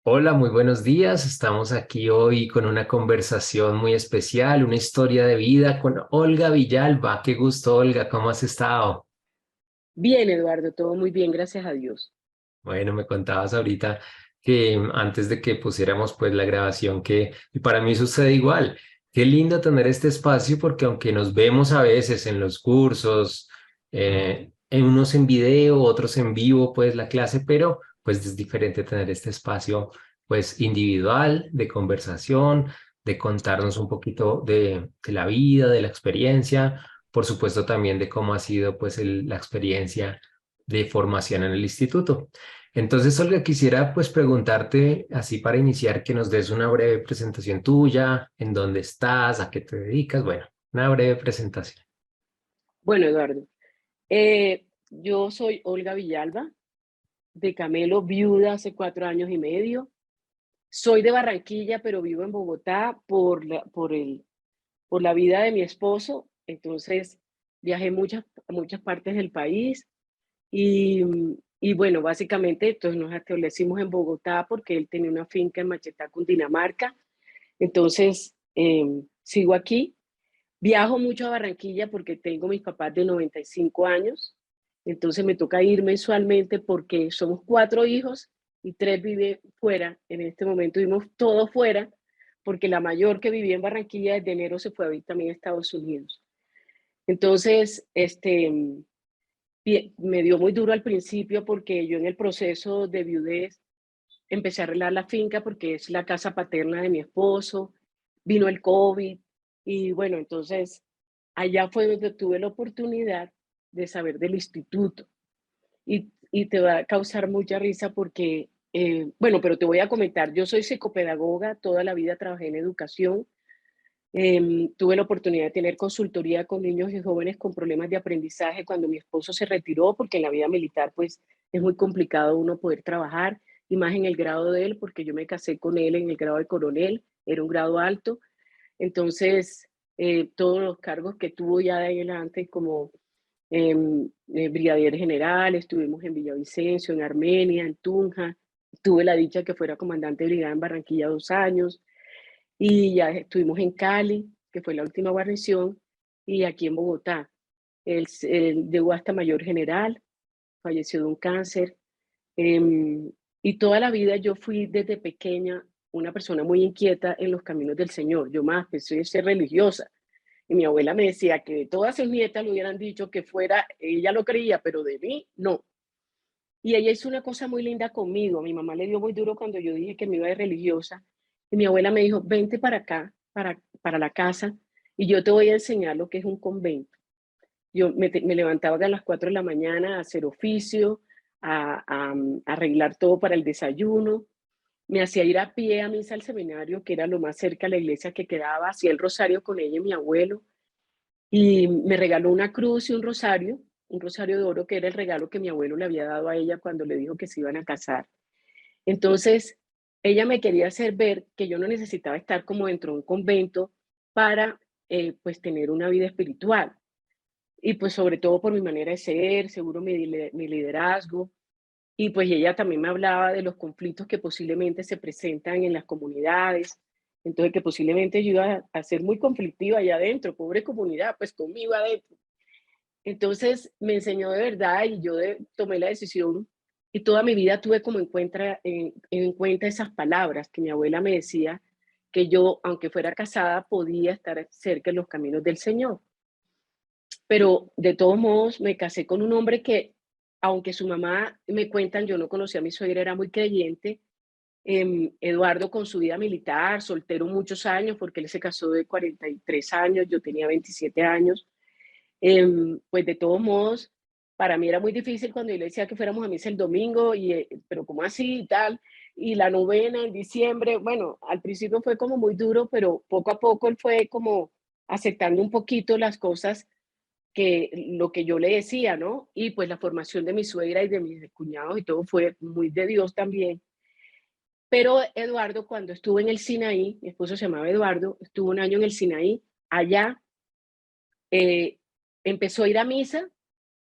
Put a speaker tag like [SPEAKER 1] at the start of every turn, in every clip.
[SPEAKER 1] Hola, muy buenos días. Estamos aquí hoy con una conversación muy especial, una historia de vida con Olga Villalba. Qué gusto, Olga, ¿cómo has estado?
[SPEAKER 2] Bien, Eduardo, todo muy bien, gracias a Dios.
[SPEAKER 1] Bueno, me contabas ahorita que antes de que pusiéramos pues la grabación que y para mí sucede igual. Qué lindo tener este espacio porque aunque nos vemos a veces en los cursos, en unos en video, otros en vivo, pues la clase, pero pues es diferente tener este espacio pues individual de conversación, de contarnos un poquito de la vida, de la experiencia, por supuesto también de cómo ha sido pues la experiencia de formación en el instituto. Entonces, Olga, quisiera pues preguntarte, así para iniciar, que nos des una breve presentación tuya, en dónde estás, a qué te dedicas, bueno, una breve presentación.
[SPEAKER 2] Bueno, Eduardo, yo soy Olga Villalba, de Camelo, viuda hace 4 años y medio. Soy de Barranquilla, pero vivo en Bogotá por la vida de mi esposo. Entonces, viajé a muchas partes del país y, y bueno, básicamente entonces nos establecimos en Bogotá porque él tenía una finca en Machetá, Cundinamarca. Entonces, sigo aquí. Viajo mucho a Barranquilla porque tengo mis papás de 95 años, entonces me toca ir mensualmente porque somos 4 hijos y 3 viven fuera. En este momento vivimos todos fuera porque la mayor que vivía en Barranquilla desde enero se fue a vivir también a Estados Unidos. Entonces, me dio muy duro al principio porque yo en el proceso de viudez empecé a arreglar la finca porque es la casa paterna de mi esposo, vino el COVID y bueno, entonces allá fue donde tuve la oportunidad de saber del instituto y te va a causar mucha risa porque, bueno, pero te voy a comentar, yo soy psicopedagoga, toda la vida trabajé en educación, tuve la oportunidad de tener consultoría con niños y jóvenes con problemas de aprendizaje cuando mi esposo se retiró, porque en la vida militar pues es muy complicado uno poder trabajar, y más en el grado de él, porque yo me casé con él en el grado de coronel, era un grado alto, entonces todos los cargos que tuvo ya de ahí en adelante como brigadier general, estuvimos en Villavicencio, en Armenia, en Tunja, tuve la dicha que fuera comandante de brigada en Barranquilla 2 años, y ya estuvimos en Cali, que fue la última guarnición, y aquí en Bogotá. Él llegó hasta mayor general, falleció de un cáncer. Y toda la vida yo fui desde pequeña una persona muy inquieta en los caminos del Señor. Yo más que soy ser religiosa. Y mi abuela me decía que de todas sus nietas le hubieran dicho que fuera, ella lo creía, pero de mí no. Y ella hizo una cosa muy linda conmigo. Mi mamá le dio muy duro cuando yo dije que me iba de religiosa. Y mi abuela me dijo, vente para acá, para la casa, y yo te voy a enseñar lo que es un convento. Yo me levantaba a las 4 de la mañana a hacer oficio, a arreglar todo para el desayuno. Me hacía ir a pie a misa al seminario, que era lo más cerca a la iglesia que quedaba. Hacía el rosario con ella y mi abuelo. Y me regaló una cruz y un rosario de oro, que era el regalo que mi abuelo le había dado a ella cuando le dijo que se iban a casar. Entonces, ella me quería hacer ver que yo no necesitaba estar como dentro de un convento para, pues, tener una vida espiritual. Y pues sobre todo por mi manera de ser, seguro mi liderazgo. Y pues ella también me hablaba de los conflictos que posiblemente se presentan en las comunidades. Entonces, que posiblemente yo iba a ser muy conflictiva allá adentro, pobre comunidad, pues conmigo adentro. Entonces me enseñó de verdad y tomé la decisión, y toda mi vida tuve como en cuenta esas palabras que mi abuela me decía, que yo, aunque fuera casada, podía estar cerca de los caminos del Señor. Pero de todos modos me casé con un hombre que, aunque su mamá, me cuentan, yo no conocía a mi suegra, era muy creyente. Eduardo, con su vida militar, soltero muchos años, porque él se casó de 43 años, yo tenía 27 años. Pues de todos modos, para mí era muy difícil cuando yo le decía que fuéramos a misa el domingo, pero ¿cómo así y tal? Y la novena en diciembre, bueno, al principio fue como muy duro, pero poco a poco él fue como aceptando un poquito las cosas, que lo que yo le decía, ¿no? Y pues la formación de mi suegra y de mis cuñados y todo fue muy de Dios también. Pero Eduardo, cuando estuvo en el Sinaí, mi esposo se llamaba Eduardo, estuvo un año en el Sinaí, allá eh, empezó a ir a misa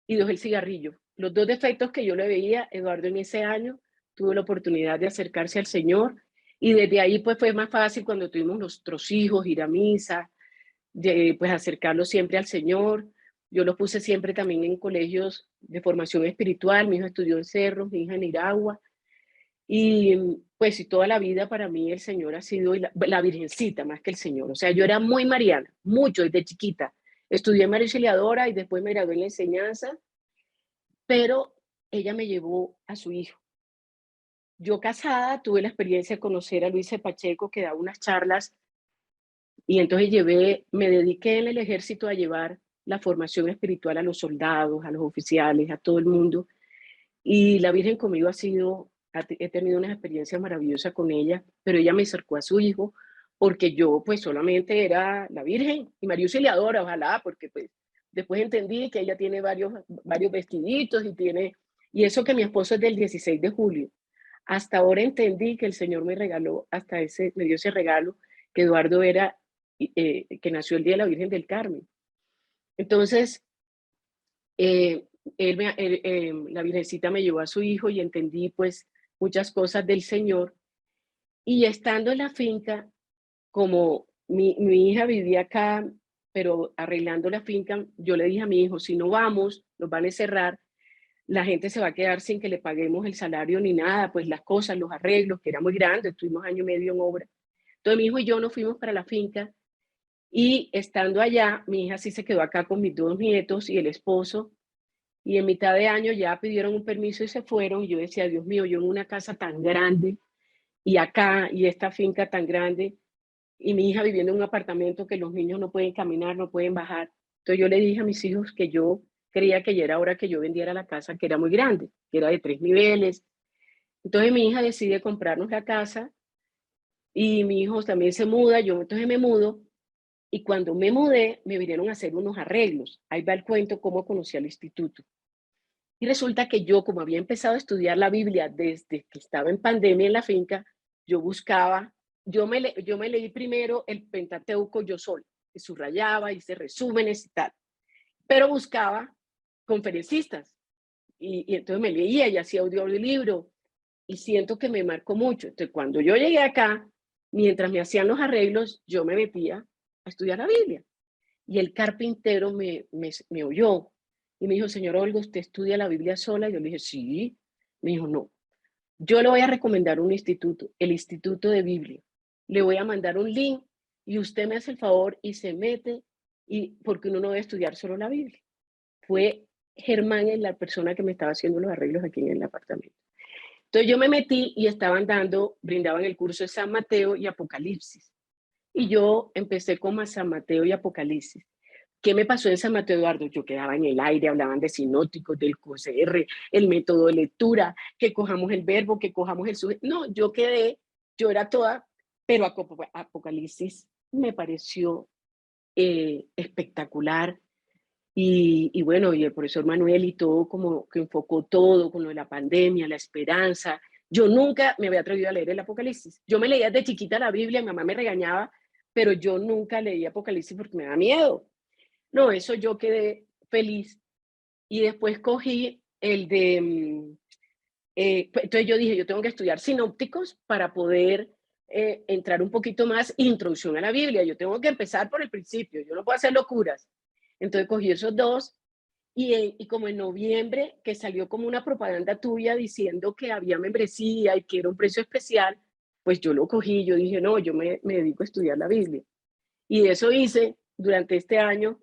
[SPEAKER 2] y dejó el cigarrillo. Los dos defectos que yo le veía, Eduardo, en ese año, tuvo la oportunidad de acercarse al Señor y desde ahí pues fue más fácil cuando tuvimos nuestros hijos, ir a misa, pues acercarlos siempre al Señor. Yo los puse siempre también en colegios de formación espiritual, mi hijo estudió en Cerros, mi hija en Iragua, y pues y toda la vida para mí el Señor ha sido la Virgencita más que el Señor. O sea, yo era muy mariana, mucho desde chiquita. Estudié María Auxiliadora y después me gradué en la enseñanza, pero ella me llevó a su hijo. Yo casada tuve la experiencia de conocer a Luisa Pacheco, que daba unas charlas, y entonces me dediqué en el ejército a llevar la formación espiritual a los soldados, a los oficiales, a todo el mundo. Y la Virgen conmigo he tenido una experiencia maravillosa con ella, pero ella me acercó a su hijo porque yo pues solamente era la Virgen y María Auxiliadora, ojalá, porque pues después entendí que ella tiene varios vestiditos y eso que mi esposo es del 16 de julio. Hasta ahora entendí que el Señor me dio ese regalo, que Eduardo que nació el día de la Virgen del Carmen. Entonces, eh, la Virgencita me llevó a su hijo y entendí pues muchas cosas del Señor. Y estando en la finca, como mi hija vivía acá, pero arreglando la finca, yo le dije a mi hijo, si no vamos, nos van a encerrar, la gente se va a quedar sin que le paguemos el salario ni nada, pues las cosas, los arreglos, que era muy grande, estuvimos año y medio en obra. Entonces mi hijo y yo nos fuimos para la finca y estando allá, mi hija sí se quedó acá con mis dos nietos y el esposo, y en mitad de año ya pidieron un permiso y se fueron, y yo decía, Dios mío, yo en una casa tan grande, y acá, y esta finca tan grande, y mi hija viviendo en un apartamento que los niños no pueden caminar, no pueden bajar. Entonces yo le dije a mis hijos que yo creía que ya era hora que yo vendiera la casa, que era muy grande, que era de 3 niveles. Entonces mi hija decide comprarnos la casa y mi hijo también se muda, yo entonces me mudo y cuando me mudé me vinieron a hacer unos arreglos. Ahí va el cuento cómo conocí al instituto. Y resulta que yo, como había empezado a estudiar la Biblia desde que estaba en pandemia en la finca, yo buscaba, yo me leí primero el Pentateuco yo sola, que subrayaba, hice resúmenes y tal, pero buscaba conferencistas y entonces me leía y hacía audiolibro y siento que me marcó mucho. Entonces, cuando yo llegué acá, mientras me hacían los arreglos, yo me metía a estudiar la Biblia. Y el carpintero me oyó y me dijo, señor Olga, ¿usted estudia la Biblia sola? Y yo le dije, sí. Me dijo, no, yo le voy a recomendar un instituto, el Instituto de Biblia. Le voy a mandar un link y usted me hace el favor y se mete, porque uno no debe estudiar solo la Biblia. Fue Germán la persona que me estaba haciendo los arreglos aquí en el apartamento. Entonces yo me metí y brindaban el curso de San Mateo y Apocalipsis. Y yo empecé con San Mateo y Apocalipsis. ¿Qué me pasó en San Mateo, Eduardo? Yo quedaba en el aire, hablaban de sinóticos, del QCR, el método de lectura, que cojamos el verbo, que cojamos el sujeto. No, yo era toda, pero Apocalipsis me pareció espectacular. Y bueno, y el profesor Manuel y todo, como que enfocó todo con lo de la pandemia, la esperanza. Yo nunca me había atrevido a leer el Apocalipsis. Yo me leía de chiquita la Biblia, mi mamá me regañaba, pero yo nunca leí Apocalipsis porque me da miedo. No, eso yo quedé feliz. Y después cogí entonces yo dije, yo tengo que estudiar sinópticos para poder entrar un poquito más, introducción a la Biblia. Yo tengo que empezar por el principio, yo no puedo hacer locuras. Entonces cogí esos dos y como en noviembre, que salió como una propaganda tuya diciendo que había membresía y que era un precio especial, pues yo lo cogí, yo dije, no, yo me dedico a estudiar la Biblia. Y eso hice durante este año.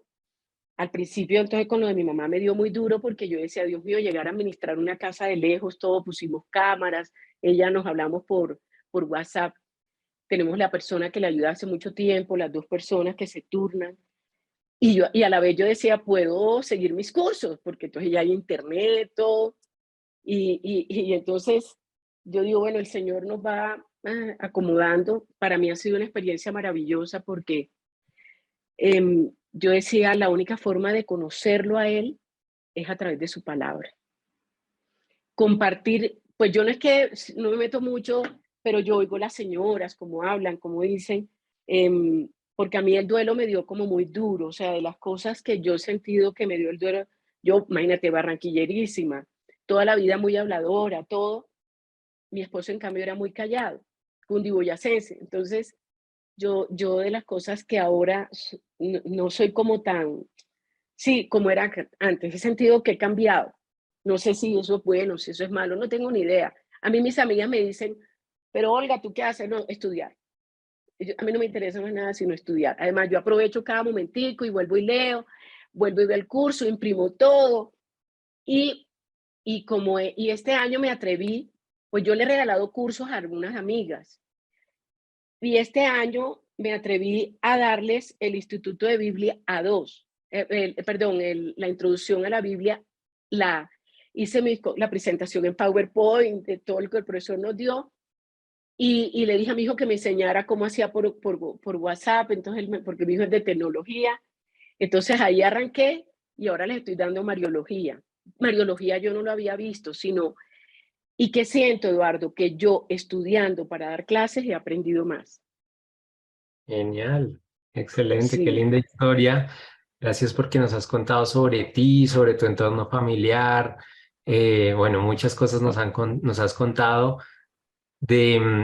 [SPEAKER 2] Al principio, entonces, con lo de mi mamá me dio muy duro porque yo decía, Dios mío, llegar a administrar una casa de lejos, todo, pusimos cámaras, ella nos hablamos por WhatsApp, tenemos la persona que le ayuda hace mucho tiempo, las dos personas que se turnan, y a la vez yo decía, puedo seguir mis cursos, porque entonces ya hay internet, todo, y entonces yo digo, bueno, el Señor nos va acomodando. Para mí ha sido una experiencia maravillosa porque yo decía, la única forma de conocerlo a Él es a través de su palabra. Compartir, pues yo no es que no me meto mucho, pero yo oigo las señoras, cómo hablan, cómo dicen, porque a mí el duelo me dio como muy duro, o sea, de las cosas que yo he sentido que me dio el duelo, yo, imagínate, barranquillerísima, toda la vida muy habladora, todo, Mi esposo, en cambio, era muy callado, cundiboyacense. Entonces, yo de las cosas que ahora no soy como tan, sí, como era antes, he sentido que he cambiado. No sé si eso es bueno, si eso es malo, no tengo ni idea. A mí mis amigas me dicen, pero Olga, ¿tú qué haces? No, estudiar. A mí no me interesa más nada sino estudiar. Además, yo aprovecho cada momentico y vuelvo y leo, vuelvo y veo el curso, imprimo todo. Y, y este año me atreví, pues yo le he regalado cursos a algunas amigas. Y este año me atreví a darles el Instituto de Biblia a dos. Perdón, la introducción a la Biblia, la hice la presentación en PowerPoint, de todo lo que el profesor nos dio, y le dije a mi hijo que me enseñara cómo hacía por WhatsApp, entonces porque mi hijo es de tecnología. Entonces ahí arranqué y ahora les estoy dando Mariología. Mariología yo no lo había visto, sino, ¿y qué siento, Eduardo? Que yo estudiando para dar clases he aprendido más.
[SPEAKER 1] Genial, excelente, qué
[SPEAKER 2] Sí,
[SPEAKER 1] linda historia. Gracias porque nos has contado sobre ti, sobre tu entorno familiar. Bueno, muchas cosas nos has contado.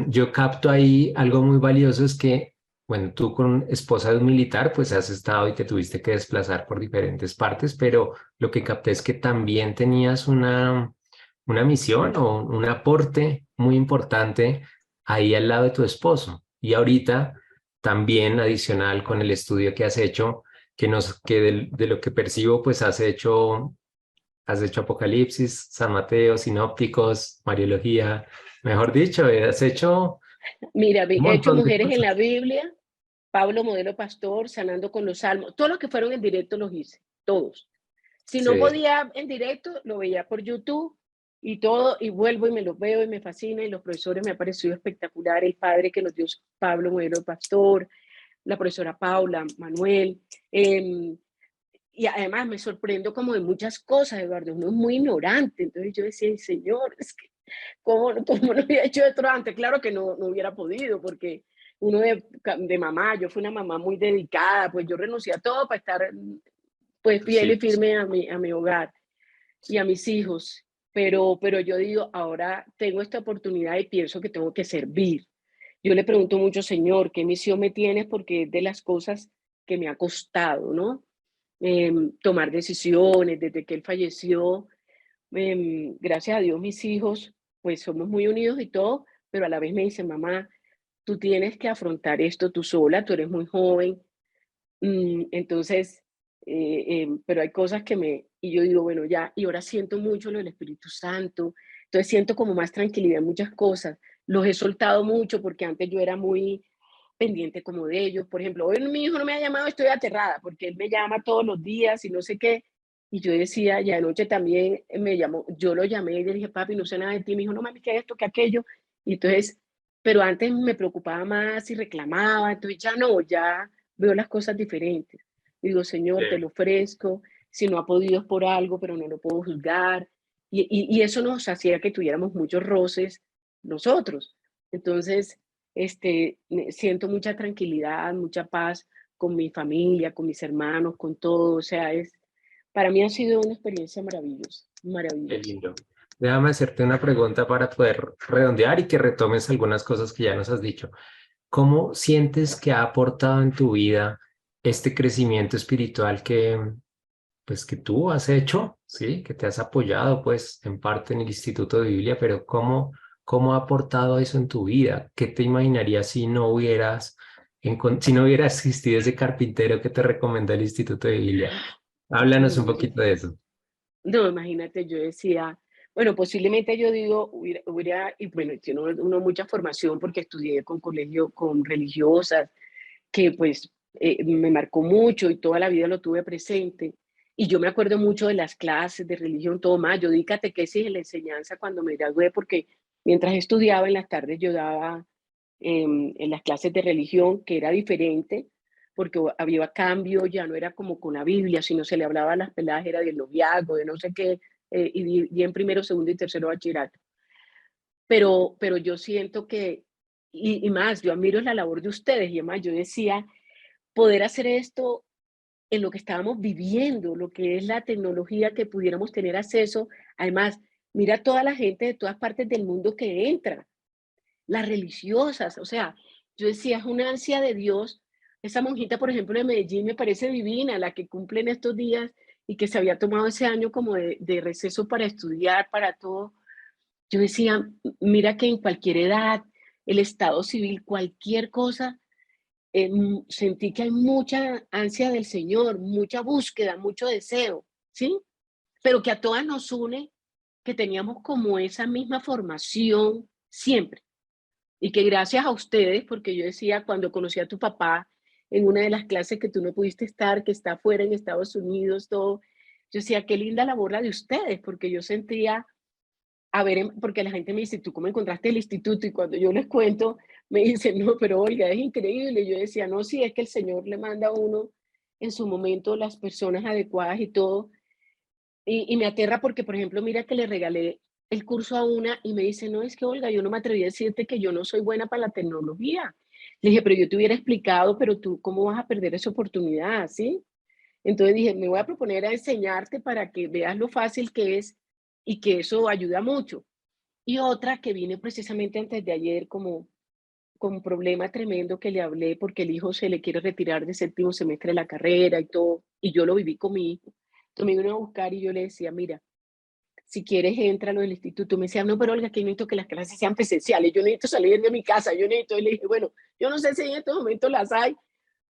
[SPEAKER 1] Yo capto ahí algo muy valioso, es que, bueno, tú con esposa de un militar, pues has estado y te tuviste que desplazar por diferentes partes, pero lo que capté es que también tenías una misión o un aporte muy importante ahí al lado de tu esposo. Y ahorita también adicional con el estudio que has hecho, de lo que percibo, pues has hecho Apocalipsis, San Mateo, Sinópticos, Mariología, mejor dicho, has hecho
[SPEAKER 2] mira,
[SPEAKER 1] un
[SPEAKER 2] he hecho
[SPEAKER 1] montón de
[SPEAKER 2] mujeres en la
[SPEAKER 1] cosas.
[SPEAKER 2] Biblia, Pablo Modelo Pastor, Sanando con los Salmos, todos los que fueron en directo los hice, todos. Si no
[SPEAKER 1] Sí,
[SPEAKER 2] podía en directo, lo veía por YouTube y todo, y vuelvo y me los veo y me fascina, y los profesores me ha parecido espectacular, el padre que nos dio Pablo Modelo Pastor, la profesora Paula, Manuel, y además me sorprendo como de muchas cosas, Eduardo, uno es muy ignorante, entonces yo decía, Señor, es que, ¿cómo no había hecho esto antes? Claro que no hubiera podido, porque uno de mamá, yo fui una mamá muy dedicada, pues yo renuncié a todo para estar pues fiel y
[SPEAKER 1] sí,
[SPEAKER 2] firme a mi hogar y a mis hijos, pero yo digo, ahora tengo esta oportunidad y pienso que tengo que servir. Yo le pregunto mucho, Señor, ¿qué misión me tienes? Porque es de las cosas que me ha costado, ¿no? Tomar decisiones desde que él falleció. Gracias a Dios, mis hijos, pues somos muy unidos y todo, pero a la vez me dicen, mamá, tú tienes que afrontar esto tú sola, tú eres muy joven. Entonces, pero hay cosas y yo digo, bueno, ya, y ahora siento mucho lo del Espíritu Santo, entonces siento como más tranquilidad en muchas cosas. Los he soltado mucho porque antes yo era muy pendiente como de ellos. Por ejemplo, hoy mi hijo no me ha llamado, estoy aterrada porque él me llama todos los días y no sé qué. Y yo decía, y anoche también me llamó, yo lo llamé y le dije, papi, no sé nada de ti. Me dijo, no mami, que esto, que aquello. Y entonces, pero antes me preocupaba más y reclamaba, entonces ya no, ya veo las cosas diferentes. Digo, Señor, te
[SPEAKER 1] sí.
[SPEAKER 2] lo ofrezco, si no ha podido es por algo, pero no lo puedo juzgar. Y eso nos hacía que tuviéramos muchos roces nosotros. Entonces, siento mucha tranquilidad, mucha paz con mi familia, con mis hermanos, con todo. O sea, para mí ha sido una experiencia maravillosa,
[SPEAKER 1] Qué
[SPEAKER 2] maravillosa.
[SPEAKER 1] lindo. Déjame hacerte una pregunta para poder redondear y que retomes algunas cosas que ya nos has dicho. ¿Cómo sientes que ha aportado en tu vida este crecimiento espiritual pues, que tú has hecho, ¿sí? Que te has apoyado, pues, en parte en el Instituto de Biblia, pero ¿cómo ha aportado eso en tu vida? ¿Qué te imaginarías si no hubiera existido ese carpintero que te recomendó el Instituto de Biblia? Háblanos un
[SPEAKER 2] No,
[SPEAKER 1] poquito de eso.
[SPEAKER 2] no, imagínate, yo decía, bueno, posiblemente yo digo, y bueno, tiene uno mucha formación porque estudié con colegio, con religiosas, que pues me marcó mucho y toda la vida lo tuve presente. Y yo me acuerdo mucho de las clases de religión, todo más. Yo di catequesis en la enseñanza cuando me gradué, porque mientras estudiaba en las tardes yo daba en las clases de religión, que era diferente, porque había cambio, ya no era como con la Biblia, sino se le hablaba a las peladas, era del noviazgo, de no sé qué, y en primero, segundo y tercero bachillerato. Pero yo siento que, y más, yo admiro la labor de ustedes, y además yo decía, poder hacer esto en lo que estábamos viviendo, lo que es la tecnología, que pudiéramos tener acceso. Además, mira toda la gente de todas partes del mundo que entra, las religiosas, o sea, yo decía, es una ansia de Dios. Esa monjita, por ejemplo, de Medellín me parece divina, la que cumple en estos días y que se había tomado ese año como de receso para estudiar, para todo. Yo decía, mira que en cualquier edad, el estado civil, cualquier cosa, sentí que hay mucha ansia del Señor, mucha búsqueda, mucho deseo, ¿sí? Pero que a todas nos une que teníamos como esa misma formación siempre. Y que gracias a ustedes, porque yo decía, cuando conocí a tu papá en una de las clases que tú no pudiste estar, que está afuera en Estados Unidos, todo, yo decía, qué linda labor la de ustedes, porque yo sentía, a ver, porque la gente me dice, ¿tú cómo encontraste el instituto? Y cuando yo les cuento, me dicen, no, pero Olga, es increíble. Y yo decía, no, sí, es que el Señor le manda a uno en su momento las personas adecuadas y todo. Y me aterra porque, por ejemplo, mira que le regalé el curso a una y me dice, no, es que Olga, yo no me atreví a decirte que yo no soy buena para la tecnología. Le dije, pero yo te hubiera explicado, pero tú, ¿cómo vas a perder esa oportunidad? ¿Sí? Entonces dije, me voy a proponer a enseñarte para que veas lo fácil que es y que eso ayuda mucho. Y otra que vine precisamente antes de ayer como con un problema tremendo que le hablé porque el hijo se le quiere retirar de séptimo semestre de la carrera y todo, y yo lo viví con mi hijo. Entonces me vino a buscar y yo le decía, mira, si quieres, entralo del instituto. Me decía, no, pero Olga, que yo necesito que las clases sean presenciales, yo necesito salir de mi casa, yo necesito, y le dije, bueno, yo no sé si en estos momentos las hay,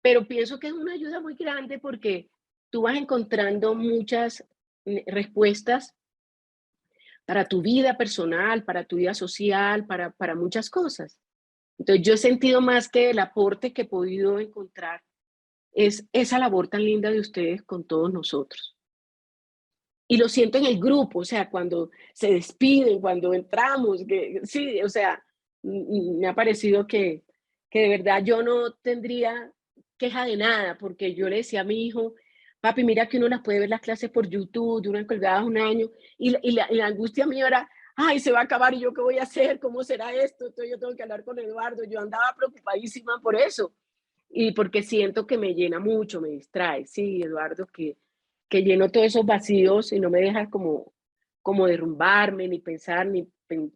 [SPEAKER 2] pero pienso que es una ayuda muy grande porque tú vas encontrando muchas respuestas para tu vida personal, para tu vida social, para muchas cosas. Entonces yo he sentido más que el aporte que he podido encontrar es esa labor tan linda de ustedes con todos nosotros. Y lo siento en el grupo, o sea, cuando se despiden, cuando entramos, que, sí, o sea, me ha parecido que de verdad yo no tendría queja de nada, porque yo le decía a mi hijo, papi, mira que uno las puede ver las clases por YouTube, de una colgadas un año, y la angustia mía era, ay, se va a acabar, ¿y yo qué voy a hacer? ¿Cómo será esto? Entonces yo tengo que hablar con Eduardo, yo andaba preocupadísima por eso, y porque siento que me llena mucho, me distrae, sí, Eduardo, que lleno todos esos vacíos y no me deja como derrumbarme, ni pensar, ni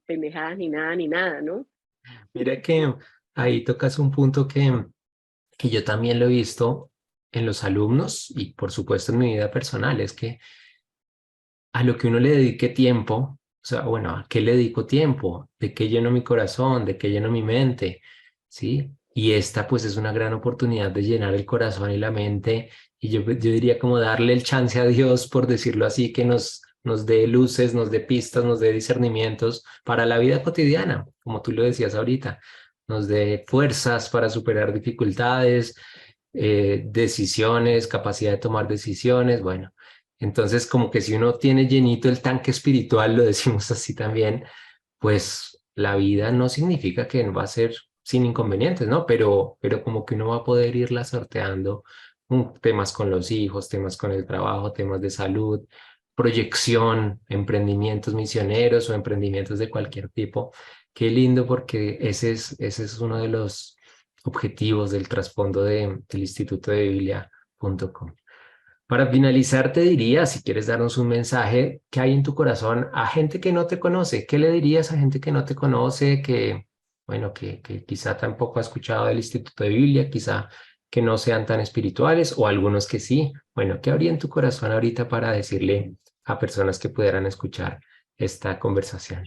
[SPEAKER 2] pendejadas, ni nada, ¿no?
[SPEAKER 1] Mira que ahí tocas un punto que yo también lo he visto en los alumnos y por supuesto en mi vida personal, es que a lo que uno le dedique tiempo, o sea, bueno, ¿a qué le dedico tiempo? ¿De qué lleno mi corazón? ¿De qué lleno mi mente? ¿Sí? Y esta pues es una gran oportunidad de llenar el corazón y la mente y yo diría como darle el chance a Dios, por decirlo así, que nos dé luces, nos dé pistas, nos dé discernimientos para la vida cotidiana, como tú lo decías ahorita, nos dé fuerzas para superar dificultades, decisiones, capacidad de tomar decisiones, bueno. Entonces, como que si uno tiene llenito el tanque espiritual, lo decimos así también, pues la vida no significa que va a ser sin inconvenientes, ¿no? Pero como que uno va a poder irla sorteando temas con los hijos, temas con el trabajo, temas de salud, proyección, emprendimientos misioneros o emprendimientos de cualquier tipo. Qué lindo porque ese es uno de los objetivos del trasfondo del Instituto de Biblia.com. Para finalizar, te diría, si quieres darnos un mensaje que hay en tu corazón a gente que no te conoce, ¿qué le dirías a gente que no te conoce, que, bueno, que quizá tampoco ha escuchado del Instituto de Biblia, quizá que no sean tan espirituales o algunos que sí? Bueno, ¿qué habría en tu corazón ahorita para decirle a personas que pudieran escuchar esta conversación?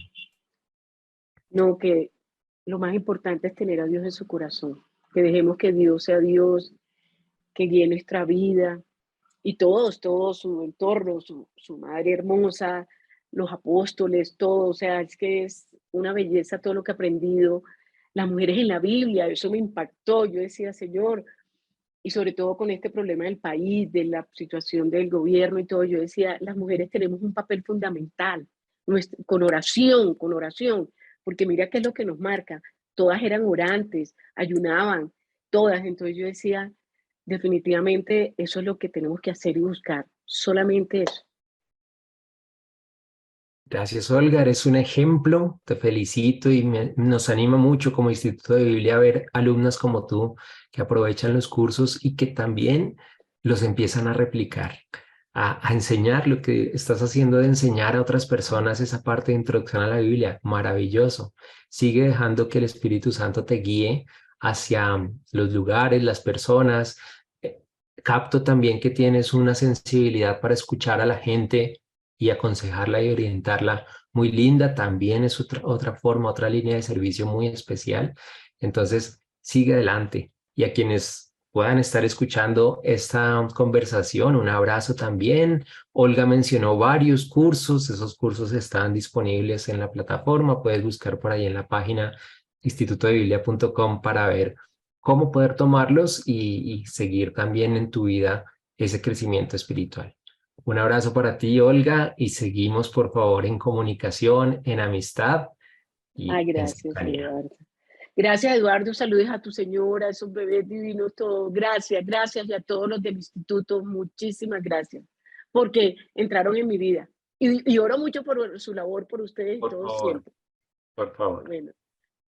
[SPEAKER 2] No, que lo más importante es tener a Dios en su corazón, que dejemos que Dios sea Dios, que guíe nuestra vida y todo su entorno, su madre hermosa, los apóstoles, todo, o sea, es que es una belleza todo lo que he aprendido. Las mujeres en la Biblia, eso me impactó. Yo decía, Señor, y sobre todo con este problema del país, de la situación del gobierno y todo, yo decía, las mujeres tenemos un papel fundamental, con oración, porque mira qué es lo que nos marca, todas eran orantes, ayunaban, todas, entonces yo decía, definitivamente eso es lo que tenemos que hacer y buscar, solamente eso.
[SPEAKER 1] Gracias, Olga. Eres un ejemplo. Te felicito y nos anima mucho como Instituto de Biblia a ver alumnas como tú que aprovechan los cursos y que también los empiezan a replicar. a enseñar lo que estás haciendo de enseñar a otras personas esa parte de introducción a la Biblia. Maravilloso. Sigue dejando que el Espíritu Santo te guíe hacia los lugares, las personas. Eh, Capto también que tienes una sensibilidad para escuchar a la gente y aconsejarla y orientarla muy linda. También es otra forma, otra línea de servicio muy especial. Entonces, sigue adelante. Y a quienes puedan estar escuchando esta conversación, un abrazo también. Olga mencionó varios cursos, esos cursos están disponibles en la plataforma, puedes buscar por ahí en la página institutodebiblia.com para ver cómo poder tomarlos y seguir también en tu vida ese crecimiento espiritual. Un abrazo para ti, Olga, y seguimos por favor en comunicación, en amistad
[SPEAKER 2] Ay,
[SPEAKER 1] y en
[SPEAKER 2] gracias,
[SPEAKER 1] cercanía.
[SPEAKER 2] Eduardo. Gracias, Eduardo. Saludes a tu señora, a esos bebés divinos, todos. Gracias, gracias. Y a todos los del instituto, muchísimas gracias. Porque entraron en mi vida. Y oro mucho por su labor, por ustedes y
[SPEAKER 1] Por
[SPEAKER 2] todos
[SPEAKER 1] favor,
[SPEAKER 2] siempre.
[SPEAKER 1] por favor.
[SPEAKER 2] Bueno,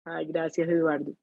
[SPEAKER 2] ay, gracias, Eduardo.